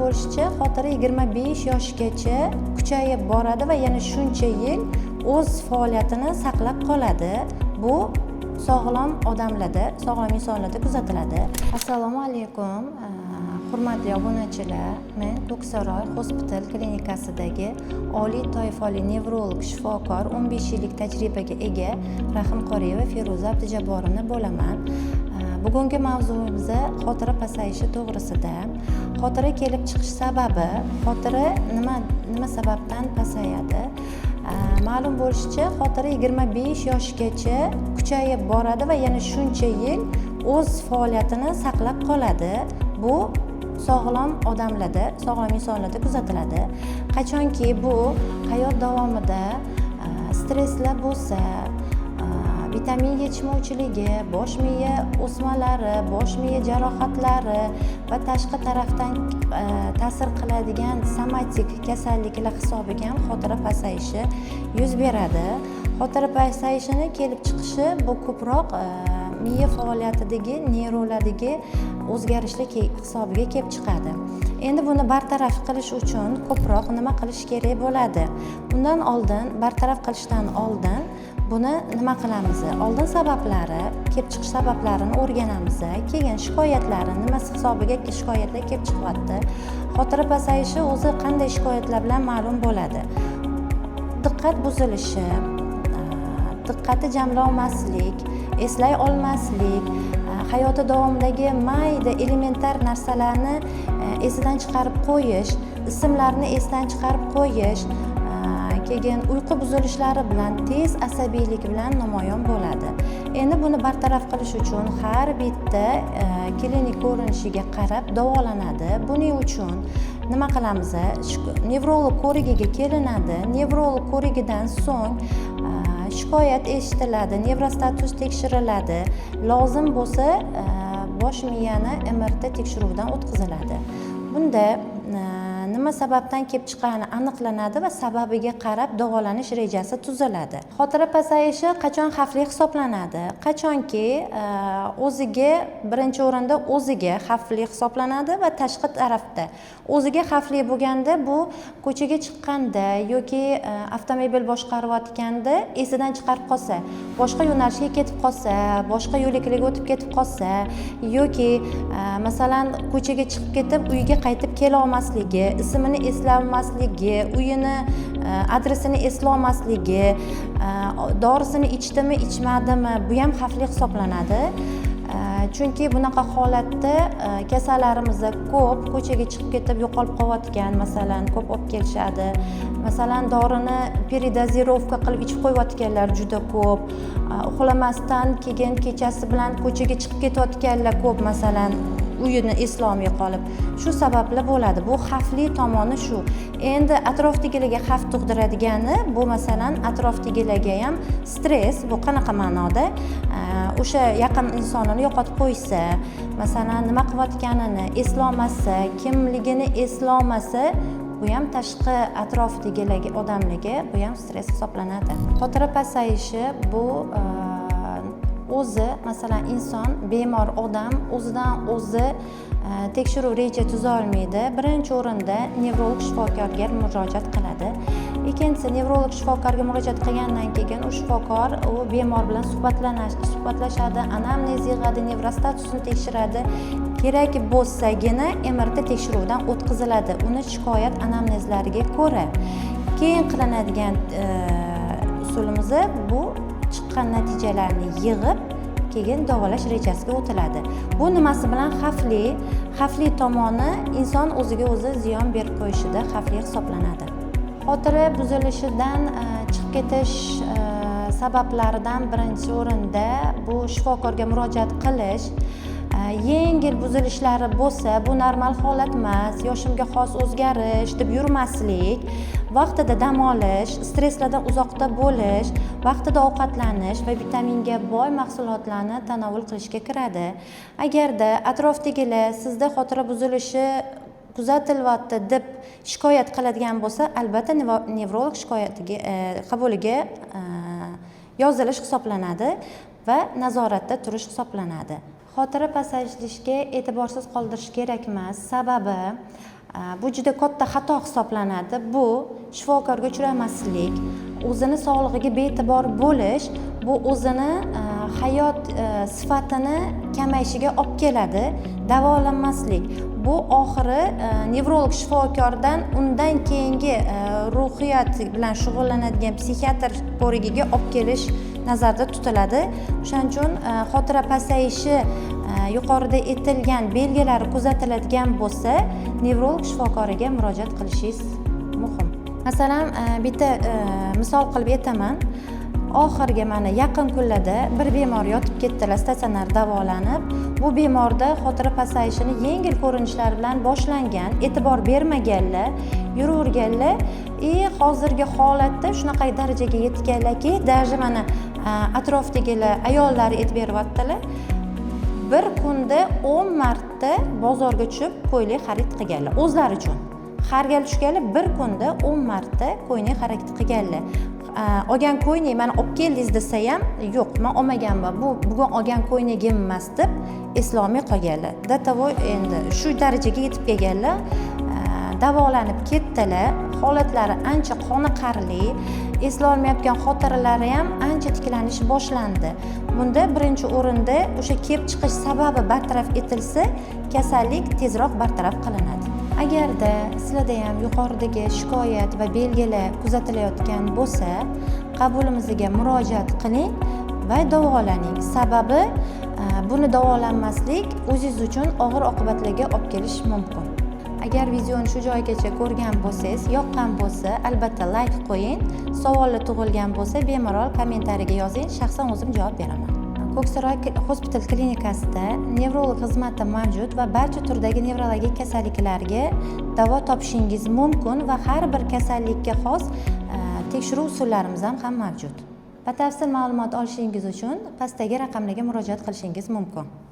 bo'lishicha, xotira 25 yoshgacha kuchayib boradi va yana shuncha yil o'z faoliyatini saqlab qoladi. Bu sog'lom odamlarda, sog'lom insonlarda kuzatiladi. Assalomu alaykum. Hurmatli obunachilar, men Ko'ksaroy Hospital klinikasidagi oliy toifali nevrolog shifokor 15 yillik tajribaga ega Rahim Qoriyeva Feruza Abdujabborovna bo'laman. Bugungi mavzuimiz xotira pasayishi to'g'risida. Xotira kelib chiqish sababi, xotira nima sababdan pasayadi? Ma'lum bo'lishicha, xotira 25 yoshgacha kuchayib boradi va yana shuncha yil o'z faoliyatini saqlab qoladi. Bu sog'lom odamlarda, sog'lom insonlarda kuzatiladi. Qachonki bu hayot davomida stresslar bo'lsa, vitamin yetishmovchiligi, bosh miya o'smalari, bosh miya jarohatlari va tashqi tarafdan ta'sir qiladigan somatik kasalliklar hisobiga ham xotira pasayishi yuz beradi. Xotira pasayishini kelib chiqishi bu ko'proq miya faoliyatidagi neyronlardagi o'zgarishlar hisobiga kelib chiqadi. Endi buni bartaraf qilish uchun ko'proq nima qilish kerak bo'ladi? Bundan oldin, bartaraf qilishdan oldin buni nima qilamiz? Oldin sabablari, kelib chiqish sabablarini o'rganamiz. Keyin shikoyatlarni, nima hisobiga shikoyatlar kelib chiqyapti? Xotira pasayishi o'zi qanday shikoyatlar bilan ma'lum bo'ladi? Diqqat buzilishi, diqqati jamlanmaslik, eslay olmaslik, hayoti davomidagi mayda elementar narsalarni esidan chiqarib qo'yish, ismlarni esdan chiqarib qo'yish, keyin uyqu buzilishlari bilan tez asabiylik bilan namoyon bo'ladi. Endi buni bartaraf qilish uchun har bitta klinik ko'rinishiga qarab davolanadi. Buning uchun nima qilamiz? Nevrolog ko'rigiga kelinadi. Nevrolog ko'rigidan so'ng shikoyat eshitiladi, nevrostatus tekshiriladi. Lozim bo'lsa bosh miyani MRT tekshiruvidan o'tkaziladi. Bunda nima sababdan kelib chiqqani aniqlanadi va sababiga qarab davolanish rejasi tuziladi. Xotira pasayishi qachon xavfli hisoblanadi? Qachonki o'ziga birinchi o'rinda o'ziga xavfli hisoblanadi va tashqi tarafda o'ziga xavfli bo'lganda, bu ko'chaga chiqqanda yoki avtomobil boshqarayotganda esidan chiqarib qolsa, boshqa yo'nalishga ketib qolsa, boshqa yo'laklarga o'tib ketib qolsa yoki masalan ko'chaga chiqib ketib uyiga qaytib kela olmasligi, ismini eslolmasligi, uyini adresini eslolmasligi, dorisini ichdimi, ichmadimi, bu ham xavfli hisoblanadi. Chunki bunaqa holatda kasallarimiz ko'p ko'chaga chiqib ketib yo'qolib qolayotgan, masalan, ko'p olib kelishadi. Masalan, dorini peridozirovka qilib ichib qo'yayotganlar juda ko'p. Uxlamasdan keyin kechasi bilan ko'chaga chiqib ketayotganlar ko'p, masalan, uyini eslolmay qolib. Shu sababli bo'ladi. Bu xavfli tomoni shu. Endi atrofdagilarga xavf tug'diradigani bu masalan atrofdagilarga ham stress. Bu qanaqa ma'noda? O'sha yaqin insonini yo'qotib qo'ysa, masalan, nima qilayotganini eslolmasa, kimligini eslolmasa, bu ham tashqi atrofdagilarga, odamlarga bu ham stress hisoblanadi. Xotira pasayishi bu o'zi, masalan, inson, bemor odam o'zidan o'zi tekshiruv reja tuza olmaydi. Birinchi o'rinda nevrolog shifokorga murojaat qiladi. Ikkinchisi, nevrolog shifokorga murojaat qilgandan keyin u shifokor u bemor bilan suhbatlashadi, anamnez yig'adi, nevrostatusini tekshiradi. Kerak bo'lsagina MRT tekshiruvidan o'tkaziladi. Uni shikoyat anamnezlariga ko'ra. Keyin qilinadigan usulimiz bu chiqqan natijalarni yig'ib, keyin davolash rejasiga o'tiladi. Bu nimasi bilan xavfli? Xavfli tomoni inson o'ziga o'zi ziyon berib qo'yishida xavfli hisoblanadi. Xotira buzilishidan chiqib ketish sabablaridan birinchi o'rinda bu shifokorga murojaat qilish. Yengil buzilishlari bo'lsa, bu normal holat emas, yoshimga xos o'zgarish deb yurmaslik, vaqtida dam olish, stresslardan uzoqda bo'lish, vaqtida ovqatlanish va vitaminga boy mahsulotlarni tanovul qilishga kiradi. Agarda atrofdagilar sizda xotira buzilishi kuzatilyapti deb shikoyat qiladigan bo'lsa, albatta nevrolog shikoyatiga qabuliga yozilish hisoblanadi va nazoratda turish hisoblanadi. Xotira pasayishga e'tiborsiz qoldirish kerak emas. Sababi Bu juda katta xato hisoblanadi. Bu shifokorga uchramaslik, o'zini sog'lig'iga bee'tibor bo'lish, bu o'zini hayot sifatini kamayishiga olib keladi. Davolanmaslik bu oxiri nevrolog shifokordan undan keyingi ruhiyat bilan shug'ullanadigan psixiatr ko'rigiga olib kelish nazarda tutiladi. O'shaning uchun xotira pasayishi yuqorida aytilgan belgilari kuzatiladigan bo'lsa, nevrolog shifokoriga murojaat qilishingiz muhim. Masalan, bitta misol qilib aytaman. Oxirgi mana yaqin kunlarda bir bemor yotib ketdilar statsionar davolanib. Bu bemorda xotira pasayishini yengil ko'rinishlar bilan boshlangan, e'tibor bermaganlar, yuraverganlar. Hozirgi holatda shunaqa darajaga yetganlarki, даже mana atrofdagilar ayollar aytib beryaptilar. Bir kunda 10 marta bozorga tushib ko'ylak xarid qilganlar o'zlari uchun. Har gal tushganlar bir kunda 10 marta ko'ylak xarid qilganlar. Olgan ko'ylak mana olib keldingiz desa ham, yo'q, men olmaganman. Bu bugun olgan ko'ylagim emas deb eslolmay qolganlar. Datavoy endi shu darajaga yetib kelganlar. Davolanib ketdilar. Holatlari ancha qoniqarli, eslolmayotgan xotiralari ham ancha tiklanish boshlandi. Bunda birinchi o'rinda o'sha kelib chiqish sababi bartaraf etilsa, kasallik tezroq bartaraf qilinadi. Agarda sizlarda ham yuqoridagi shikoyat va belgilar kuzatilayotgan bo'lsa, qabulimizga murojaat qiling va davolaning. Sababi buni davolanmaslik o'zingiz uchun og'ir oqibatlarga olib kelishi mumkin. Agar videoni shu joygacha ko'rgan bo'lsangiz, yoqqan bo'lsa, albatta like qo'ying. Savollar tug'ilgan bo'lsa, bemalol kommentariyaga yozing, shaxsan o'zim javob beraman. Ko'ksaroy Hospital klinikasida nevrolog xizmati mavjud va barcha turdagi nevrologik kasalliklarga davo topishingiz mumkin va har bir kasallikka xos tekshiruv usullarimiz ham mavjud. Batafsil ma'lumot olishingiz uchun pastdagi raqamlarga murojaat qilishingiz mumkin.